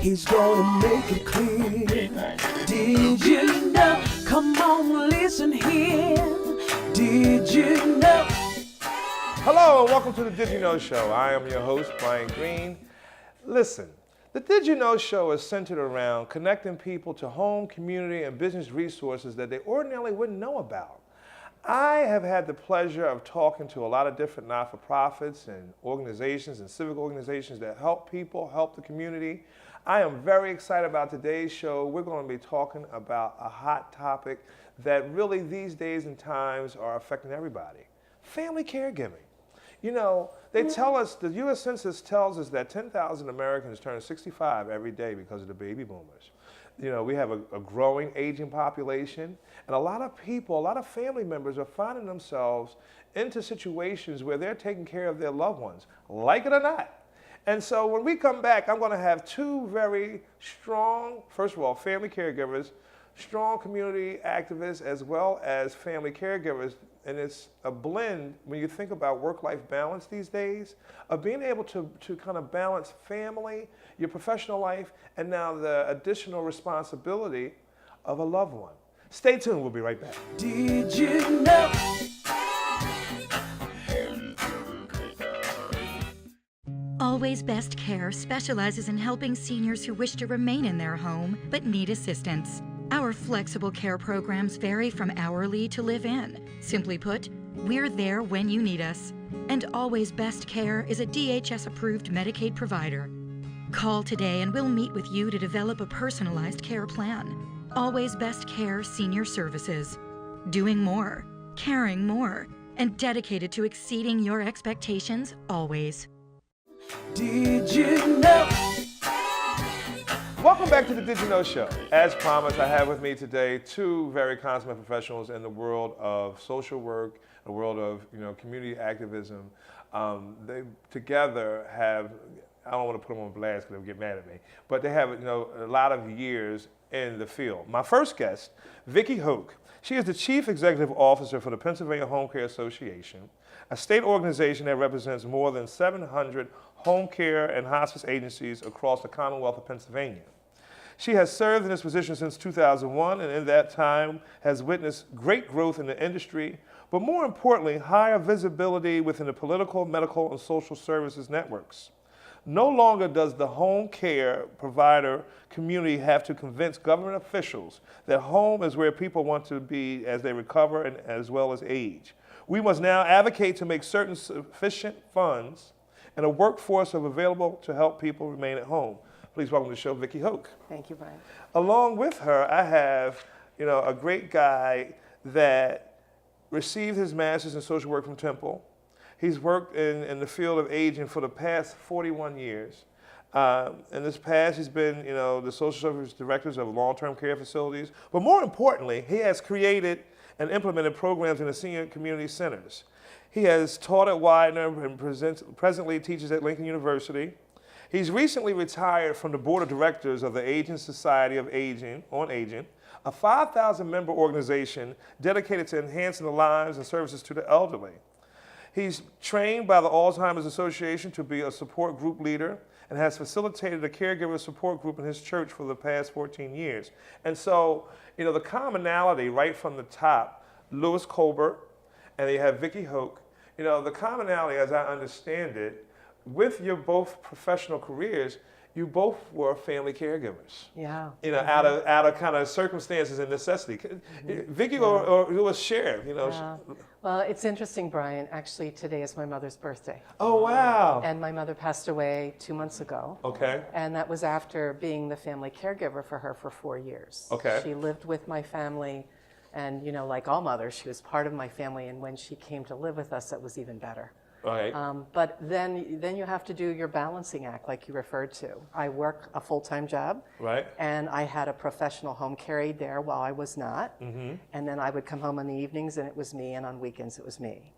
He's gonna make it clear. Did you know? Come on, listen here. Did you know? Hello and welcome to the Did You Know Show. I am your host, Brian Green. Listen, the Did You Know Show is centered around connecting people to home, community, and business resources that they ordinarily wouldn't know about. I have had the pleasure of talking to a lot of different not-for-profits and organizations and civic organizations that help people, help the community. I am very excited about today's show. We're going to be talking about a hot topic that really these days and times are affecting everybody. Family caregiving. You know, they tell us, the U.S. Census tells us that 10,000 Americans turn 65 every day because of the baby boomers. You know, we have a growing aging population, and a lot of people, a lot of family members are finding themselves into situations where they're taking care of their loved ones, like it or not. And so when we come back, I'm going to have two very strong, first of all, family caregivers, strong community activists, as well as family caregivers. And it's a blend, when you think about work-life balance these days, of being able to kind of balance family, your professional life, and now the additional responsibility of a loved one. Stay tuned, we'll be right back. Did you know? Always Best Care specializes in helping seniors who wish to remain in their home but need assistance. Our flexible care programs vary from hourly to live-in. Simply put, we're there when you need us. And Always Best Care is a DHS-approved Medicaid provider. Call today and we'll meet with you to develop a personalized care plan. Always Best Care Senior Services. Doing more, caring more, and dedicated to exceeding your expectations always. Did you know? Welcome back to the Did You Know Show. As promised, I have with me today two very consummate professionals in the world of social work, the world of community activism. They together have, I don't want to put them on blast because they'll get mad at me, but they have a lot of years in the field. My first guest, Vicki Hoke. She is the Chief Executive Officer for the Pennsylvania Home Care Association, a state organization that represents more than 700 home care and hospice agencies across the Commonwealth of Pennsylvania. She has served in this position since 2001, and in that time has witnessed great growth in the industry, but more importantly, higher visibility within the political, medical, and social services networks. No longer does the home care provider community have to convince government officials that home is where people want to be as they recover and as well as age. We must now advocate to make certain sufficient funds and a workforce available to help people remain at home. Please welcome to the show, Vicki Hoke. Thank you, Brian. Along with her, I have a great guy that received his master's in social work from Temple. He's worked in the field of aging for the past 41 years. In this past, he's been the social service directors of long-term care facilities. But more importantly, he has created and implemented programs in the senior community centers. He has taught at Widener and presently teaches at Lincoln University. He's recently retired from the board of directors of the Aging Society of Aging, a 5,000-member organization dedicated to enhancing the lives and services to the elderly. He's trained by the Alzheimer's Association to be a support group leader and has facilitated a caregiver support group in his church for the past 14 years. And so, the commonality right from the top, Louis Colbert, and you have Vicki Hoke, the commonality, as I understand it, with your both professional careers, you both were family caregivers. Yeah. Out of kind of circumstances and necessity. Vicki or Louis share, Yeah. Well, it's interesting, Brian. Actually, today is my mother's birthday. Oh, wow. And my mother passed away 2 months ago. Okay. And that was after being the family caregiver for her for 4 years. Okay. She lived with my family, and like all mothers, she was part of my family. And when she came to live with us, that was even better. Right. But then you have to do your balancing act, like you referred to. I work a full-time job, right? And I had a professional home care aide there while I was not. Mm-hmm. And then I would come home in the evenings, and it was me, and on weekends it was me.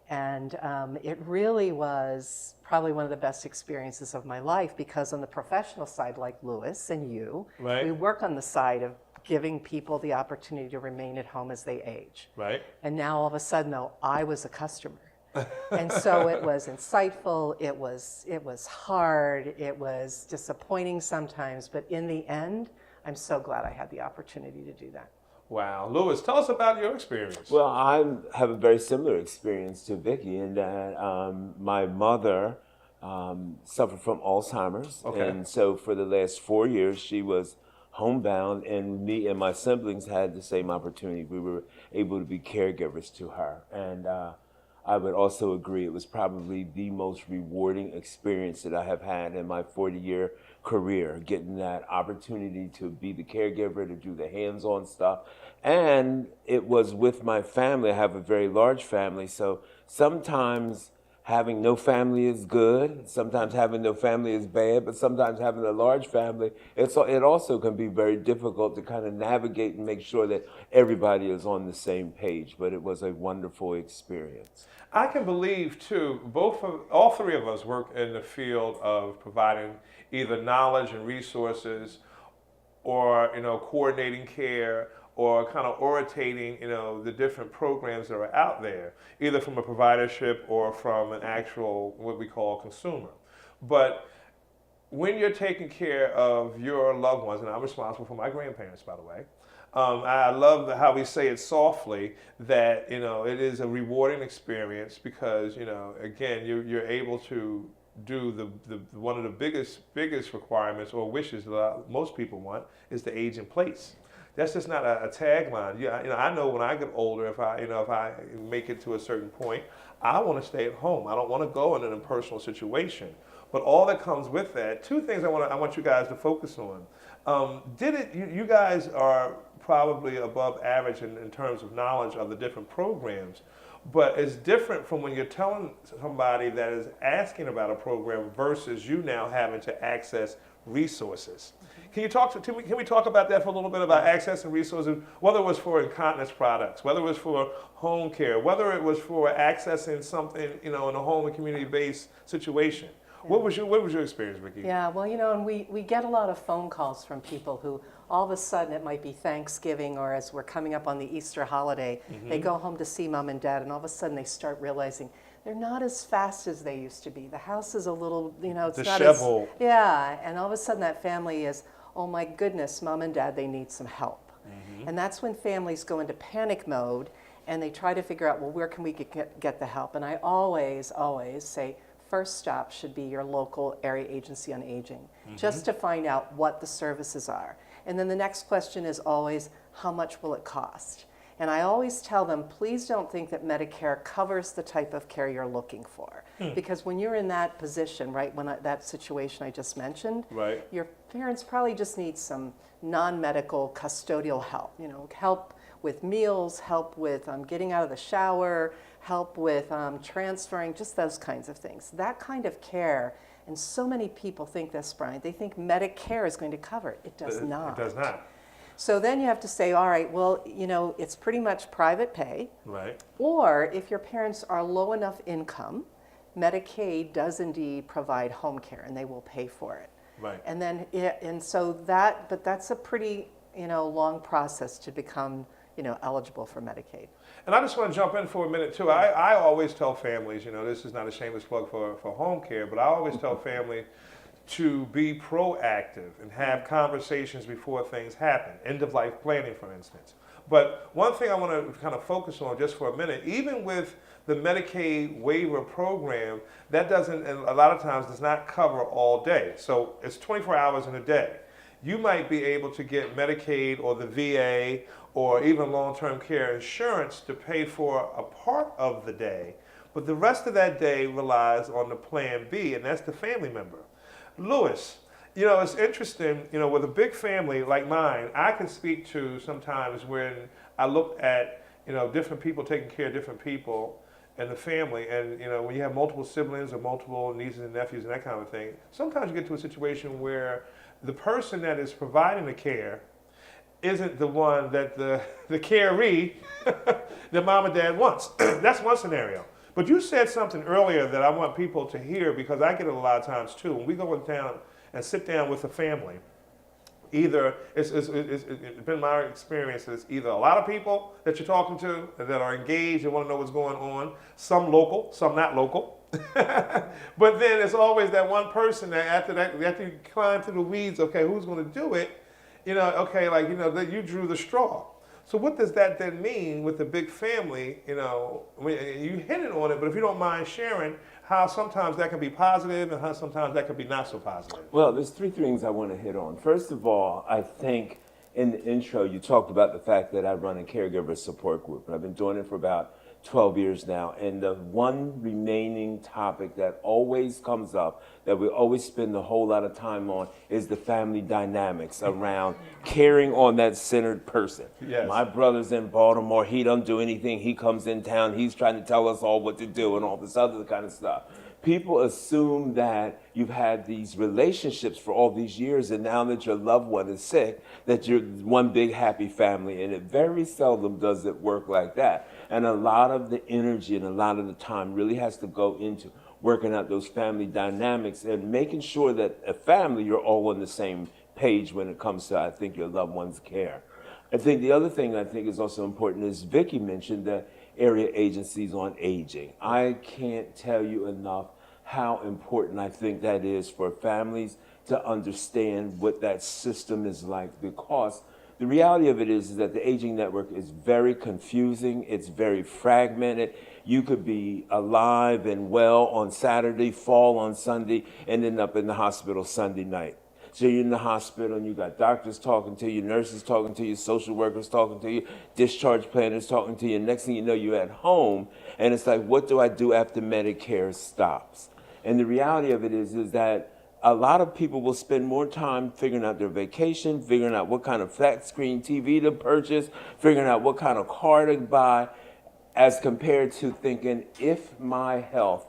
And it really was probably one of the best experiences of my life, because on the professional side, like Louis and you, right, we work on the side of giving people the opportunity to remain at home as they age. Right. And now all of a sudden, though, I was a customer. And so it was insightful, it was hard, it was disappointing sometimes, but in the end, I'm so glad I had the opportunity to do that. Wow. Louis, tell us about your experience. Well, I have a very similar experience to Vicki in that my mother suffered from Alzheimer's. Okay. And so for the last 4 years, she was homebound, and me and my siblings had the same opportunity. We were able to be caregivers to her. And I would also agree it was probably the most rewarding experience that I have had in my 40-year career, getting that opportunity to be the caregiver, to do the hands-on stuff. And it was with my family. I have a very large family, so sometimes having no family is good, sometimes having no family is bad, but sometimes having a large family, it also can be very difficult to kind of navigate and make sure that everybody is on the same page. But it was a wonderful experience. I can believe too, all three of us work in the field of providing either knowledge and resources, or coordinating care, or kind of orientating the different programs that are out there, either from a providership or from an actual what we call consumer. But when you're taking care of your loved ones, and I'm responsible for my grandparents, by the way. I love how we say it softly, that it is a rewarding experience because again you're able to do the one of the biggest requirements or wishes that most people want is to age in place. That's just not a tagline. I know when I get older, if I make it to a certain point, I want to stay at home. I don't want to go in an impersonal situation. But all that comes with that, two things I want you guys to focus on. You guys are probably above average in terms of knowledge of the different programs, but it's different from when you're telling somebody that is asking about a program versus you now having to access resources. Can we talk about that for a little bit, about accessing resources, whether it was for incontinence products, whether it was for home care, whether it was for accessing something in a home and community-based situation? What was your experience, Vicki? Yeah, well, and we get a lot of phone calls from people who all of a sudden, it might be Thanksgiving or as we're coming up on the Easter holiday, they go home to see mom and dad, and all of a sudden they start realizing they're not as fast as they used to be. The house is a little, it's not disheveled. Yeah, and all of a sudden that family is, oh my goodness, mom and dad, they need some help. And that's when families go into panic mode and they try to figure out, well, where can we get the help? And I always say, first stop should be your local area agency on aging, just to find out what the services are. And then the next question is always, how much will it cost? And I always tell them, please don't think that Medicare covers the type of care you're looking for. Because when you're in that position, right, that situation I just mentioned, right, your parents probably just need some non-medical custodial help, help with meals, help with getting out of the shower, help with transferring, just those kinds of things. That kind of care, and so many people think this, Brian, they think Medicare is going to cover it. It does not. It does not. So then you have to say, all right, well, it's pretty much private pay. Right. Or if your parents are low enough income, Medicaid does indeed provide home care and they will pay for it. Right. And then, but that's a pretty, long process to become, eligible for Medicaid. And I just want to jump in for a minute too. I always tell families, this is not a shameless plug for home care, but I always tell families to be proactive and have conversations before things happen. End of life planning, for instance. But one thing I want to kind of focus on just for a minute, even with the Medicaid waiver program, that doesn't, and a lot of times does not cover all day. So it's 24 hours in a day. You might be able to get Medicaid or the VA or even long-term care insurance to pay for a part of the day, but the rest of that day relies on the plan B, and that's the family member. Louis, it's interesting, with a big family like mine, I can speak to sometimes when I look at, different people taking care of different people in the family, and, when you have multiple siblings or multiple nieces and nephews and that kind of thing, sometimes you get to a situation where the person that is providing the care isn't the one that the caree that mom and dad wants. That's one scenario. But you said something earlier that I want people to hear, because I get it a lot of times too. When we go in town and sit down with a family, Either it's been my experience. It's either a lot of people that you're talking to that are engaged and want to know what's going on. Some local, some not local. But then it's always that one person that after you climb through the weeds. Okay, who's going to do it? Okay, like that you drew the straw. So what does that then mean with the big family? You hit it on it, but if you don't mind sharing how sometimes that can be positive and how sometimes that can be not so positive. Well, there's three things I want to hit on. First of all, I think in the intro you talked about the fact that I run a caregiver support group. I've been doing it for about 12 years now, and the one remaining topic that always comes up, that we always spend a whole lot of time on, is the family dynamics around caring on that centered person. Yes. My brother's in Baltimore, he don't do anything, he comes in town, he's trying to tell us all what to do and all this other kind of stuff. People assume that you've had these relationships for all these years, and now that your loved one is sick, that you're one big happy family, and it very seldom does it work like that. And a lot of the energy and a lot of the time really has to go into working out those family dynamics and making sure that a family, you're all on the same page when it comes to, I think, your loved one's care. I think the other thing I think is also important is Vicki mentioned the area agencies on aging. I can't tell you enough how important I think that is for families to understand what that system is like, because the reality of it is that the aging network is very confusing. It's very fragmented. You could be alive and well on Saturday, fall on Sunday, and end up in the hospital Sunday night. So you're in the hospital and you got doctors talking to you, nurses talking to you, social workers talking to you, discharge planners talking to you. Next thing you know, you're at home, and it's like, what do I do after Medicare stops? And the reality of it is that a lot of people will spend more time figuring out their vacation, figuring out what kind of flat screen TV to purchase, figuring out what kind of car to buy, as compared to thinking, if my health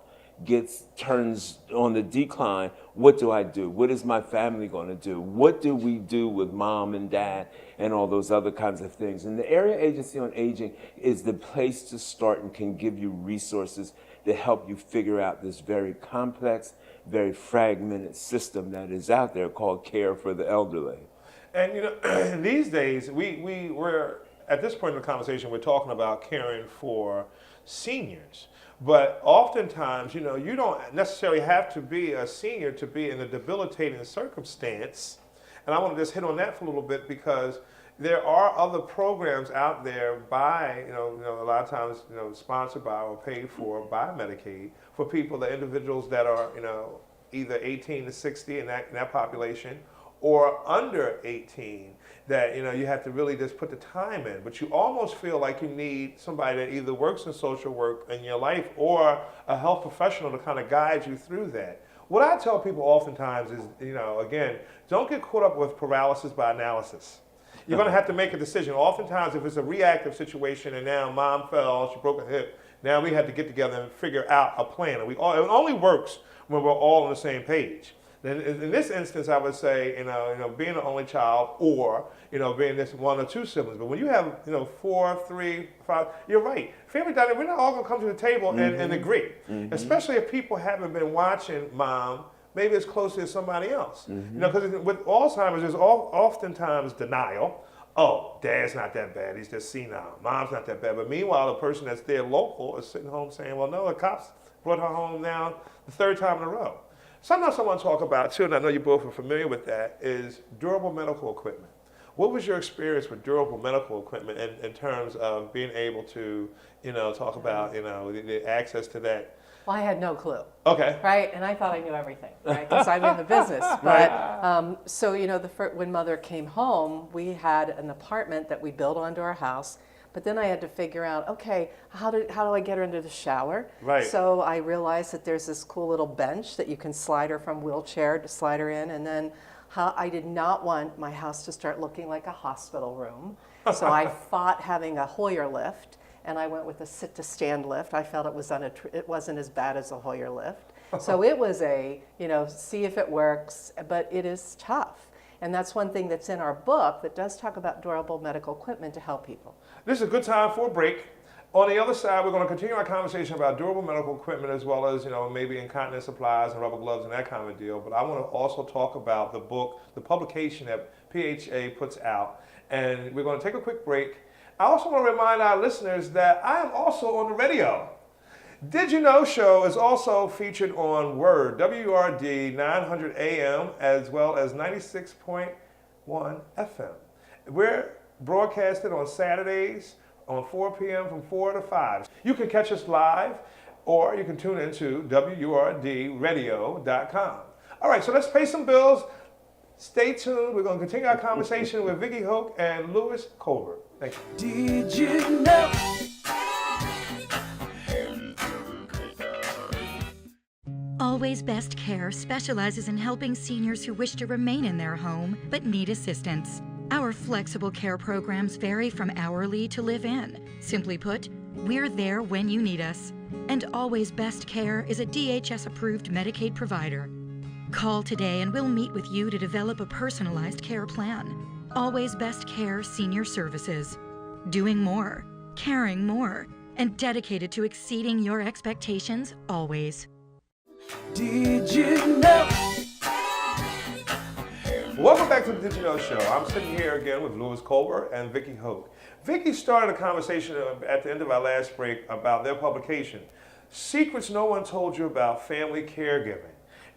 turns on the decline, what do I do? What is my family going to do? What do we do with mom and dad and all those other kinds of things? And the Area Agency on Aging is the place to start and can give you resources to help you figure out this very complex, very fragmented system that is out there called care for the elderly. And these days, we're at this point in the conversation, we're talking about caring for seniors. But oftentimes, you don't necessarily have to be a senior to be in a debilitating circumstance. And I want to just hit on that for a little bit, because there are other programs out there by, a lot of times, sponsored by or paid for by Medicaid for people, the individuals that are, either 18 to 60 in that population, or under 18, that you have to really just put the time in. But you almost feel like you need somebody that either works in social work in your life or a health professional to kind of guide you through that. What I tell people oftentimes is, again, don't get caught up with paralysis by analysis. You're going to have to make a decision. Oftentimes, if it's a reactive situation and now mom fell, she broke her hip, now we have to get together and figure out a plan. And it only works when we're all on the same page. Then in this instance, I would say, being an only child, or, being this one or two siblings. But when you have, 4, 3, 5, you're right. Family dynamic, we're not all going to come to the table and agree. Mm-hmm. Especially if people haven't been watching mom maybe as closely as somebody else. Mm-hmm. Because with Alzheimer's, there's oftentimes denial. Oh, dad's not that bad, he's just senile. Mom's not that bad. But meanwhile, the person that's there local is sitting home saying, well, no, the cops brought her home now the third time in a row. Something else I want to talk about too, and I know you both are familiar with that, is durable medical equipment. What was your experience with durable medical equipment in terms of being able to, talk about, the access to that? Well, I had no clue. Okay. Right, and I thought I knew everything, right? Because I'm in the business. But so when Mother came home, we had an apartment that we built onto our house. But then I had to figure out, okay, how do I get her into the shower? Right. So I realized that there's this cool little bench that you can slide her from wheelchair to slide her in, and then I did not want my house to start looking like a hospital room. So I fought having a Hoyer lift. And I went with a sit-to-stand lift. I felt it wasn't as bad as a Hoyer lift. So it was see if it works, but it is tough. And that's one thing that's in our book that does talk about durable medical equipment to help people. This is a good time for a break. On the other side, we're going to continue our conversation about durable medical equipment as well as, maybe incontinence supplies and rubber gloves and that kind of deal. But I want to also talk about the book, the publication that PHA puts out. And we're going to take a quick break. I also want to remind our listeners that I am also on the radio. Did You Know Show is also featured on WURD, WURD 900 AM, as well as 96.1 FM. We're broadcasted on Saturdays on 4 p.m. from 4 to 5. You can catch us live, or you can tune into WURDradio.com. All right, so let's pay some bills. Stay tuned. We're going to continue our conversation with Vicki Hoke and Louis Colbert. Thank you. Did you know? Always Best Care specializes in helping seniors who wish to remain in their home but need assistance. Our flexible care programs vary from hourly to live-in. Simply put, we're there when you need us. And Always Best Care is a DHS-approved Medicaid provider. Call today and we'll meet with you to develop a personalized care plan. Always Best Care Senior Services. Doing more, caring more, and dedicated to exceeding your expectations always. Did you know? Welcome back to the Did You Know Show. I'm sitting here again with Louis Colbert and Vicki Hoke. Vicki started a conversation at the end of our last break about their publication, Secrets No One Told You About Family Caregiving.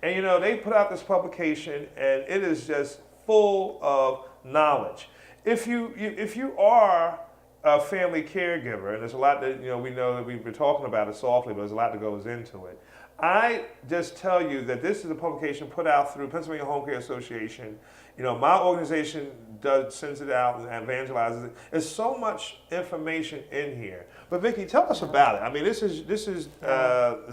And they put out this publication and it is just full of knowledge. If you are a family caregiver, and there's a lot that we know that we've been talking about it softly, but there's a lot that goes into it. I just tell you that this is a publication put out through Pennsylvania Home Care Association. My organization sends it out and evangelizes it. There's so much information in here. But Vicki, tell us about it. I mean, this is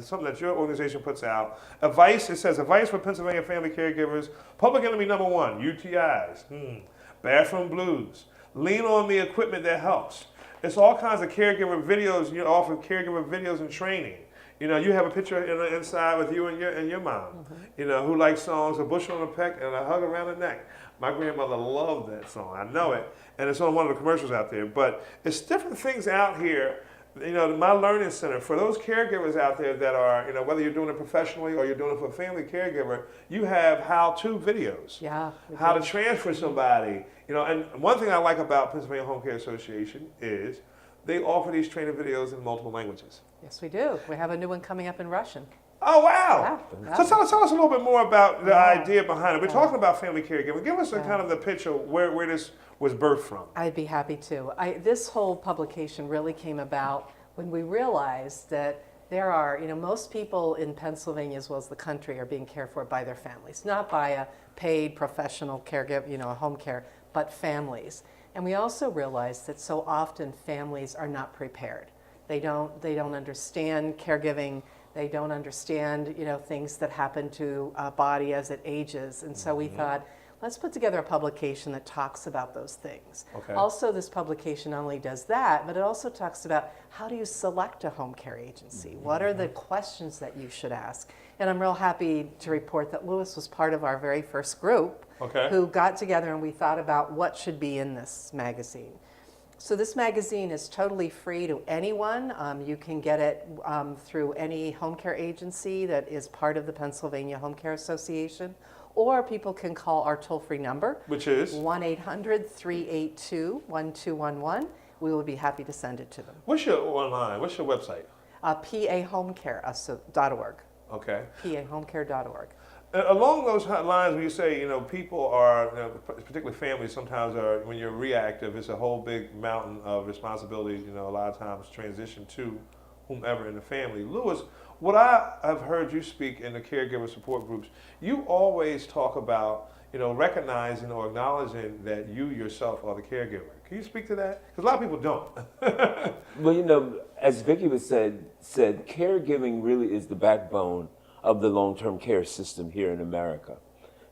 something that your organization puts out. Advice. It says advice for Pennsylvania family caregivers. Public enemy number 1: UTIs, bathroom blues. Lean on the equipment that helps. It's all kinds of caregiver videos. You offer caregiver videos and training. You have a picture inside with you and your mom, who likes songs, A Bushel on the Peck and A Hug Around the Neck. My grandmother loved that song. I know it. And it's on one of the commercials out there. But it's different things out here. My learning center, for those caregivers out there that are, whether you're doing it professionally or you're doing it for a family caregiver, you have how-to videos. Yeah. How to transfer somebody. And one thing I like about Pennsylvania Home Care Association is they offer these training videos in multiple languages. Yes, we do. We have a new one coming up in Russian. Oh, wow. Yeah. So tell us a little bit more about the idea behind it. We're talking about family caregiving. Give us a kind of the picture where this was birthed from. I'd be happy to. This whole publication really came about when we realized that there are, most people in Pennsylvania as well as the country are being cared for by their families, not by a paid professional caregiver, a home care, but families. And we also realized that so often families are not prepared. They don't understand caregiving. They don't understand, things that happen to a body as it ages. And so we thought, let's put together a publication that talks about those things. Okay. Also, this publication not only does that, but it also talks about how do you select a home care agency? What are the questions that you should ask? And I'm real happy to report that Louis was part of our very first group who got together and we thought about what should be in this magazine. So this magazine is totally free to anyone. You can get it through any home care agency that is part of the Pennsylvania Home Care Association, or people can call our toll-free number, Which is? 1-800-382-1211. We will be happy to send it to them. What's your website? PAHomecare.org. Okay. PAHomecare.org. Along those lines, when you say, people are, particularly families, sometimes are, when you're reactive, it's a whole big mountain of responsibility, a lot of times transition to whomever in the family. Louis, what I have heard you speak in the caregiver support groups, you always talk about, recognizing or acknowledging that you yourself are the caregiver. Can you speak to that? Because a lot of people don't. Well, as Vicki said, caregiving really is the backbone of the long-term care system here in America.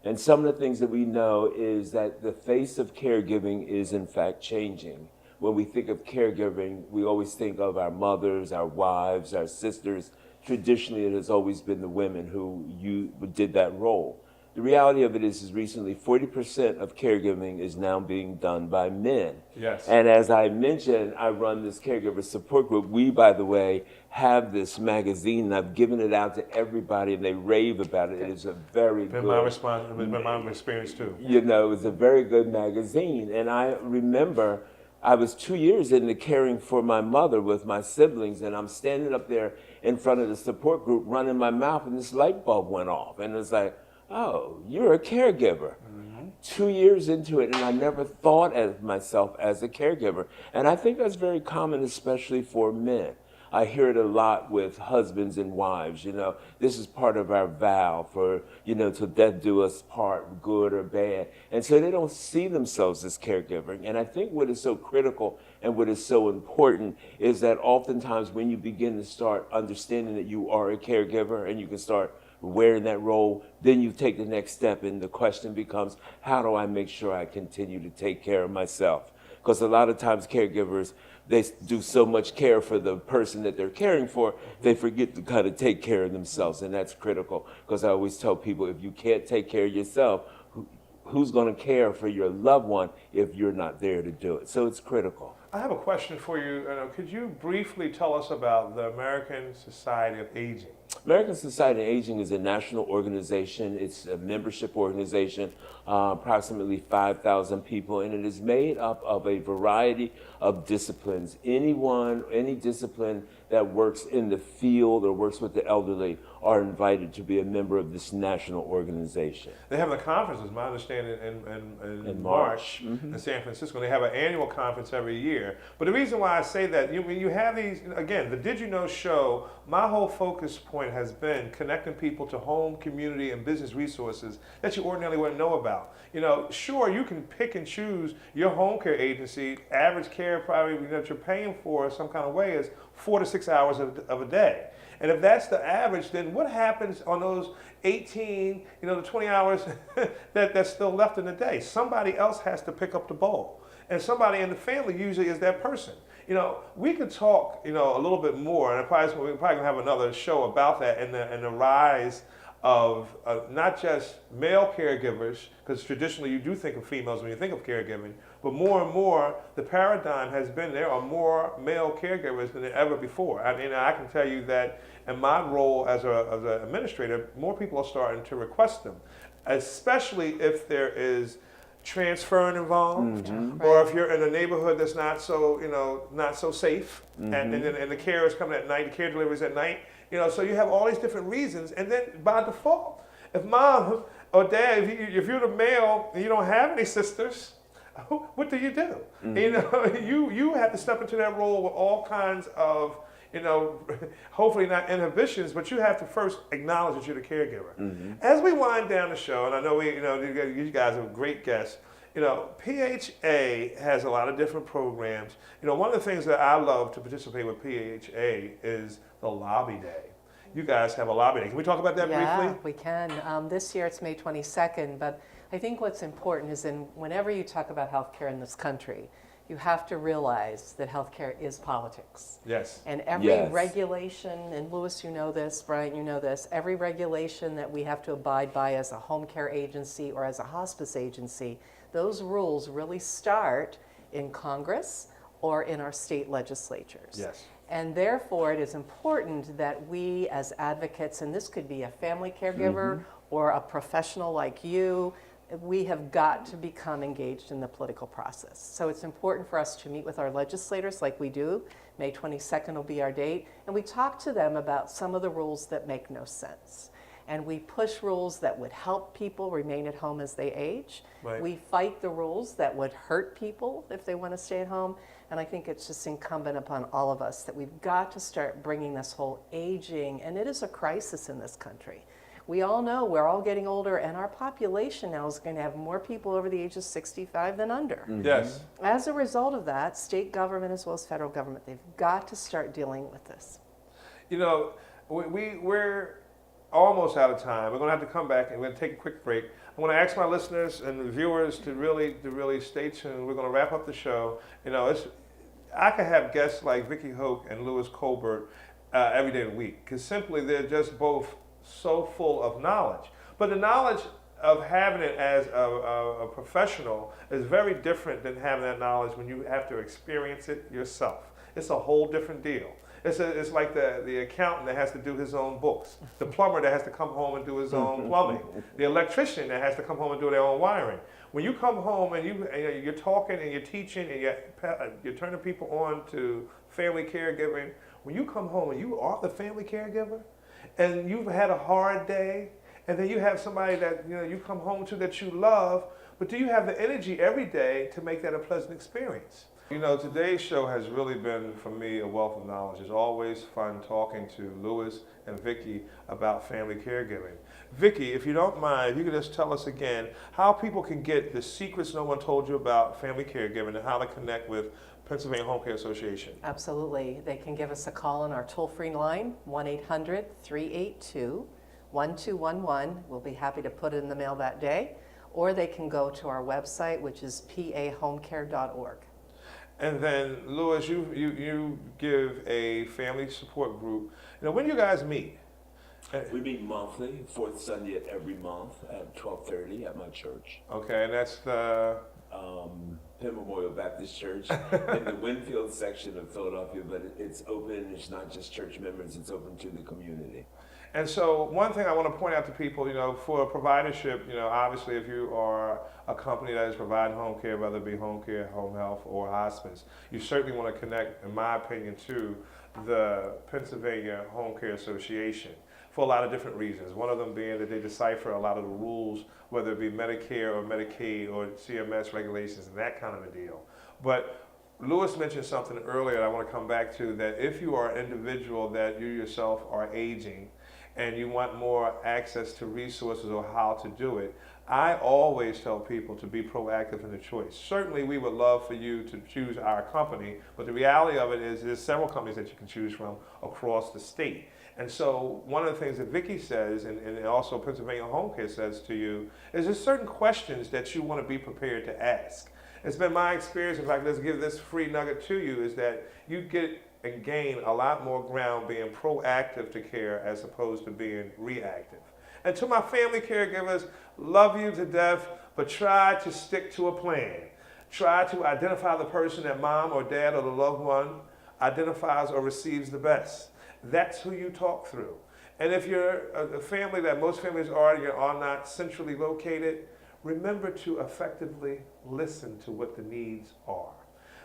And some of the things that we know is that the face of caregiving is in fact changing. When we think of caregiving, we always think of our mothers, our wives, our sisters. Traditionally, it has always been the women who did that role. the reality of it is recently 40% of caregiving is now being done by men. Yes. And as I mentioned, I run this caregiver support group. We, by the way, have this magazine, and I've given it out to everybody, and they rave about it. It is a very Been good. my response. It's been my experience too. You know, it's a very good magazine. And I remember I was 2 years into caring for my mother with my siblings, and I'm standing up there in front of the support group running my mouth, and this light bulb went off. And it's like, oh, you're a caregiver. 2 years into it, and I never thought of myself as a caregiver. And I think that's very common, especially for men. I hear it a lot with husbands and wives, you know, this is part of our vow for, you know, till death do us part, good or bad. And so they don't see themselves as caregiving. And I think what is so critical and what is so important is that oftentimes when you begin to start understanding that you are a caregiver and you can start wearing that role, then you take the next step, and the question becomes, how do I make sure I continue to take care of myself? Because a lot of times caregivers, they do so much care for the person that they're caring for, they forget to kind of take care of themselves, and that's critical. Because I always tell people, if you can't take care of yourself, who's going to care for your loved one if you're not there to do it? So it's critical. I have a question for you. Could you briefly tell us about the American Society of Aging? American Society of Aging is a national organization. It's a membership organization, approximately 5,000 people, and it is made up of a variety of disciplines. Any discipline that works in the field or works with the elderly are invited to be a member of this national organization. They have a conference, is my understanding, in March in San Francisco. They have an annual conference every year. But the reason why I say that, when you have these, again, the Did You Know show, my whole focus point has been connecting people to home, community, and business resources that you ordinarily wouldn't know about. You know, sure, you can pick and choose your home care agency. Average care probably that you're paying for some kind of way is 4 to 6 hours of a day. And if that's the average, then what happens on those 18, the 20 hours that's still left in the day? Somebody else has to pick up the bowl. And somebody in the family usually is that person. We could talk, a little bit more, and we're probably gonna have another show about that and the rise of not just male caregivers, because traditionally you do think of females when you think of caregiving, but more and more the paradigm has been there are more male caregivers than ever before. I mean, I can tell you that in my role as an administrator, more people are starting to request them, especially if there is transferring involved, or if you're in a neighborhood that's not so safe, and the care is coming at night, the care deliveries at night. So you have all these different reasons, and then by default, if mom or dad, if you're the male and you don't have any sisters, what do? You have to step into that role with all kinds of, hopefully not inhibitions, but you have to first acknowledge that you're the caregiver. As we wind down the show, and I know you guys are great guests. PHA has a lot of different programs. One of the things that I love to participate with PHA is the lobby day. You guys have a lobby day. Can we talk about that briefly? Yeah, we can. This year it's May 22nd, but I think what's important is whenever you talk about healthcare in this country, you have to realize that healthcare is politics. Yes. And every regulation, and Louis, you know this, Brian, you know this, every regulation that we have to abide by as a home care agency or as a hospice agency, those rules really start in Congress or in our state legislatures. Yes. And therefore, it is important that we as advocates, and this could be a family caregiver or a professional like you, we have got to become engaged in the political process. So it's important for us to meet with our legislators like we do. May 22nd will be our date. And we talk to them about some of the rules that make no sense. And we push rules that would help people remain at home as they age. Right. We fight the rules that would hurt people if they want to stay at home. And I think it's just incumbent upon all of us that we've got to start bringing this whole aging, and it is a crisis in this country. We all know we're all getting older, and our population now is going to have more people over the age of 65 than under. Yes. As a result of that, state government as well as federal government, they've got to start dealing with this. We're almost out of time. We're going to have to come back and we're going to take a quick break. I want to ask my listeners and the viewers to really stay tuned. We're going to wrap up the show. I could have guests like Vicki Hoke and Louis Colbert every day of the week, because simply they're just both so full of knowledge. But the knowledge of having it as a professional is very different than having that knowledge when you have to experience it yourself. It's a whole different deal. It's like the accountant that has to do his own books, the plumber that has to come home and do his own plumbing, the electrician that has to come home and do their own wiring. When you come home and you're talking and you're teaching and you're turning people on to family caregiving, when you come home and you are the family caregiver and you've had a hard day, and then you have somebody that you come home to that you love, but do you have the energy every day to make that a pleasant experience? Today's show has really been, for me, a wealth of knowledge. It's always fun talking to Louis and Vicki about family caregiving. Vicki, if you don't mind, if you could just tell us again how people can get the secrets no one told you about family caregiving and how to connect with Pennsylvania Home Care Association. Absolutely. They can give us a call on our toll-free line, 1-800-382-1211. We'll be happy to put it in the mail that day. Or they can go to our website, which is pahomecare.org. And then, Louis, you give a family support group. When you guys meet? We meet monthly, fourth Sunday of every month at 12:30 at my church. Okay, and that's the Penn Memorial Baptist Church in the Winfield section of Philadelphia, but it's open. It's not just church members; it's open to the community. And so one thing I want to point out to people, for providership, obviously if you are a company that is providing home care, whether it be home care, home health, or hospice, you certainly want to connect, in my opinion, to the Pennsylvania Home Care Association for a lot of different reasons. One of them being that they decipher a lot of the rules, whether it be Medicare or Medicaid or CMS regulations and that kind of a deal. But Louis mentioned something earlier that I want to come back to, that if you are an individual that you yourself are aging, and you want more access to resources or how to do it, I always tell people to be proactive in the choice. Certainly we would love for you to choose our company, but the reality of it is there's several companies that you can choose from across the state. And so one of the things that Vicki says, and also Pennsylvania Home Care says to you, is there's certain questions that you want to be prepared to ask. It's been my experience, in fact, let's give this free nugget to you, is that you get and gain a lot more ground being proactive to care as opposed to being reactive. And to my family caregivers, love you to death, but try to stick to a plan. Try to identify the person that mom or dad or the loved one identifies or receives the best. That's who you talk through. And if you're a family that most families are not centrally located, remember to effectively listen to what the needs are.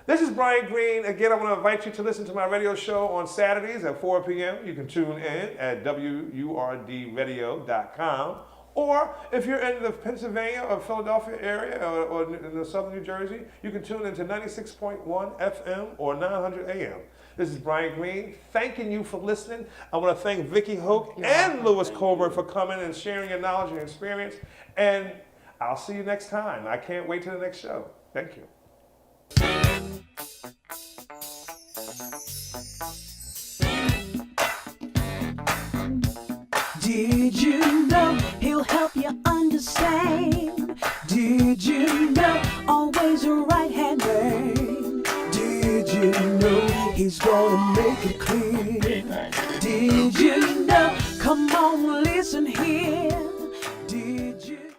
This is Brian Green. Again, I want to invite you to listen to my radio show on Saturdays at 4 p.m. You can tune in at WURDradio.com. Or if you're in the Pennsylvania or Philadelphia area or in the southern New Jersey, you can tune into 96.1 FM or 900 AM. This is Brian Green, thanking you for listening. I want to thank Vicki Hoke and Louis Colbert for coming and sharing your knowledge and experience. And I'll see you next time. I can't wait till the next show. Thank you. Did you know he'll help you understand? Did you know always a right-hand man? Did you know he's gonna make it clear? Did you know? Come on, listen here. Did you